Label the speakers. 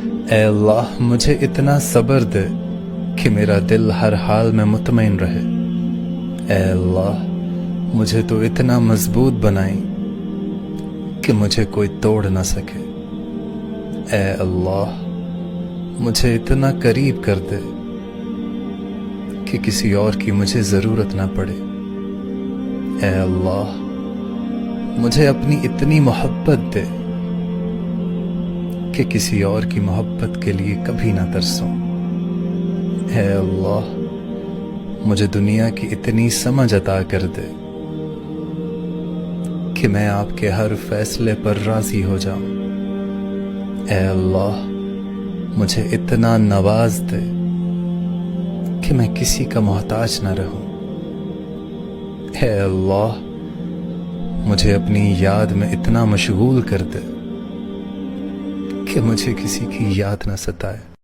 Speaker 1: اے اللہ مجھے اتنا صبر دے کہ میرا دل ہر حال میں مطمئن رہے۔ اے اللہ مجھے تو اتنا مضبوط بنائی کہ مجھے کوئی توڑ نہ سکے۔ اے اللہ مجھے اتنا قریب کر دے کہ کسی اور کی مجھے ضرورت نہ پڑے۔ اے اللہ مجھے اپنی اتنی محبت دے کہ کسی اور کی محبت کے لیے کبھی نہ ترسوں۔ اے اللہ مجھے دنیا کی اتنی سمجھ عطا کر دے کہ میں آپ کے ہر فیصلے پر راضی ہو جاؤں۔ اے اللہ مجھے اتنا نواز دے کہ میں کسی کا محتاج نہ رہوں۔ اے اللہ مجھے اپنی یاد میں اتنا مشغول کر دے کہ مجھے کسی کی یاد نہ ستائے۔